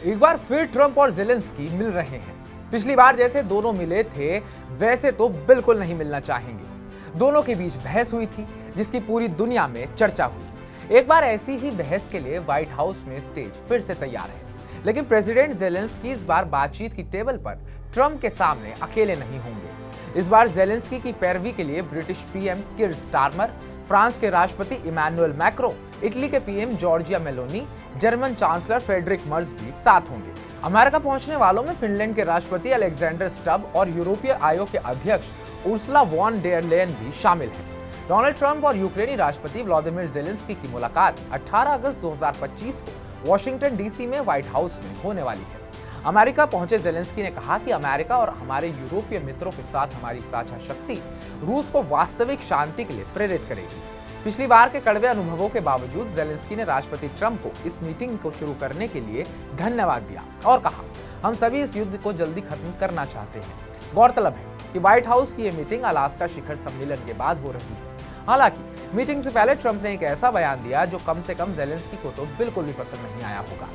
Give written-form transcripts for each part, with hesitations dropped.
एक बार फिर ट्रंप और ज़ेलेंस्की मिल रहे हैं। पिछली बार जैसे दोनों मिले थे वैसे तो बिल्कुल नहीं मिलना चाहेंगे। दोनों के बीच बहस हुई थी जिसकी पूरी दुनिया में चर्चा हुई। एक बार ऐसी ही बहस के लिए व्हाइट हाउस में स्टेज फिर से तैयार है, लेकिन प्रेसिडेंट ज़ेलेंस्की इस बार बातचीत की टेबल पर ट्रंप के सामने अकेले नहीं होंगे। इस बार ज़ेलेंस्की की पैरवी के लिए British PM Keir Starmer, France के राष्ट्रपति इमैनुअल मैक्रो, इटली के PM Giorgia Meloni, German chancellor Friedrich Merz भी साथ होंगे। अमेरिका पहुंचने वालों में फिनलैंड के राष्ट्रपति अलेक्जेंडर स्टब और यूरोपीय आयोग के अध्यक्ष उर्सुला वॉन डेर लेयन भी शामिल हैं। डोनाल्ड ट्रंप और यूक्रेनी राष्ट्रपति व्लादिमीर ज़ेलेंस्की की मुलाकात 18 अगस्त 2025 को वॉशिंगटन डीसी में व्हाइट हाउस में होने वाली है। अमेरिका पहुंचे ज़ेलेंस्की ने कहा कि अमेरिका और हमारे यूरोपीय मित्रों के साथ हमारी साझा शक्ति रूस को वास्तविक शांति के लिए प्रेरित करेगी। पिछली बार के कड़वे अनुभवों के बावजूद ज़ेलेंस्की ने राष्ट्रपति ट्रंप को इस मीटिंग को शुरू करने के लिए धन्यवाद दिया और कहा, हम सभी इस युद्ध को जल्दी खत्म करना चाहते हैं। गौरतलब है कि व्हाइट हाउस की यह मीटिंग अलास्का शिखर सम्मेलन के बाद हो रही है। हालांकि मीटिंग से पहले ट्रंप ने एक ऐसा बयान दिया जो कम से कम ज़ेलेंस्की को तो बिल्कुल भी पसंद नहीं आया होगा।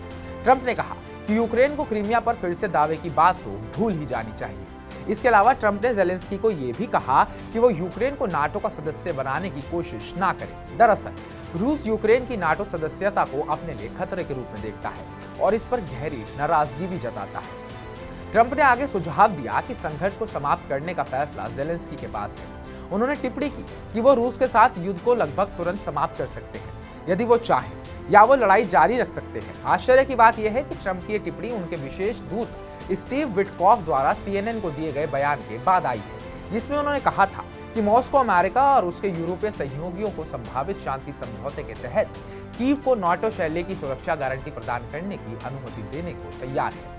ट्रंप ने कहा कि यूक्रेन को क्रीमिया पर फिर से दावे की बात तो भूल ही जानी चाहिए। इसके अलावा ट्रंप ने ज़ेलेंस्की को यह भी कहा कि वो यूक्रेन को नाटो का सदस्य बनाने की कोशिश ना करे। दरअसल रूस यूक्रेन की नाटो सदस्यता को अपने लिए खतरे के रूप में देखता है और इस पर गहरी नाराजगी भी जताता है। ट्रंप ने आगे सुझाव दिया कि संघर्ष को समाप्त करने का फैसला ज़ेलेंस्की के पास है। उन्होंने टिप्पणी की कि वो रूस के साथ युद्ध को लगभग तुरंत समाप्त कर सकते हैं यदि वो चाहें, या वो लड़ाई जारी रख सकते हैं। आश्चर्य की बात यह है कि ट्रंप की ये टिप्पणी उनके विशेष दूत स्टीव विटकॉफ द्वारा CNN को दिए गए बयान के बाद आई है, जिसमें उन्होंने कहा था कि मॉस्को अमेरिका और उसके यूरोपीय सहयोगियों को संभावित शांति समझौते के तहत कीव को नाटो शैली की सुरक्षा गारंटी प्रदान करने की अनुमति देने को तैयार है।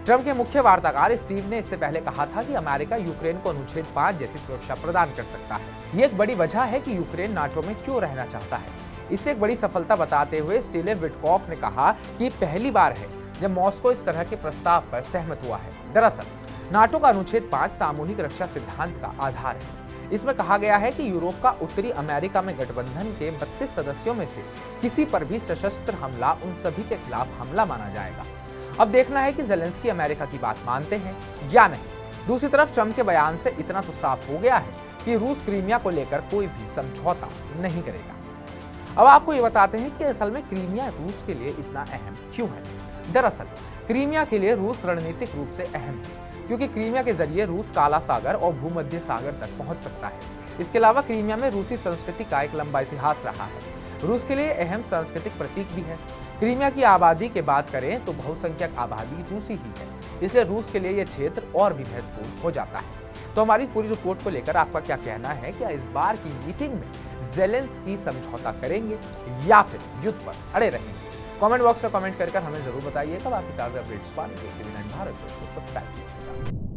ट्रंप के मुख्य वार्ताकार स्टीव ने इससे पहले कहा था कि अमेरिका यूक्रेन को अनुच्छेद 5 जैसी सुरक्षा प्रदान कर सकता है। ये एक बड़ी वजह है कि यूक्रेन नाटो में क्यों रहना चाहता है। इसे एक बड़ी सफलता बताते हुए स्टीव विटकॉफ ने कहा कि पहली बार है जब मॉस्को इस तरह के प्रस्ताव पर सहमत हुआ है। दरअसल नाटो का अनुच्छेद 5 सामूहिक रक्षा सिद्धांत का आधार है। इसमें कहा गया है कि यूरोप का उत्तरी अमेरिका में गठबंधन के 32 सदस्यों में से किसी पर भी सशस्त्र हमला उन सभी के खिलाफ हमला माना जाएगा। अब देखना है कि ज़ेलेंस्की अमेरिका की बात मानते हैं या नहीं। दूसरी तरफ ट्रंप के बयान से इतना तो साफ हो गया है कि रूस क्रीमिया को लेकर कोई भी समझौता नहीं करेगा। अब आपको ये बताते हैं कि असल में क्रीमिया रूस के लिए इतना अहम क्यों है। दरअसल क्रीमिया के लिए रूस रणनीतिक रूप से अहम है क्योंकि क्रीमिया के जरिए रूस काला सागर और भूमध्य सागर तक पहुंच सकता है। इसके अलावा क्रीमिया में रूसी संस्कृति का एक लंबा इतिहास रहा है। रूस के लिए अहम सांस्कृतिक प्रतीक भी है। क्रीमिया की आबादी की बात करें तो बहुसंख्यक आबादी रूसी ही है, इसलिए रूस के लिए यह क्षेत्र और भी महत्वपूर्ण हो जाता है। तो हमारी पूरी रिपोर्ट को लेकर आपका क्या कहना है? क्या इस बार की मीटिंग में ज़ेलेंस्की समझौता करेंगे या फिर युद्ध पर अड़े रहेंगे? कमेंट बॉक्स में कमेंट कर हमें जरूर बताइएगा। आपकी ताज़ा अपडेट्स पाने के लिए भारत को सब्सक्राइब कीजिएगा।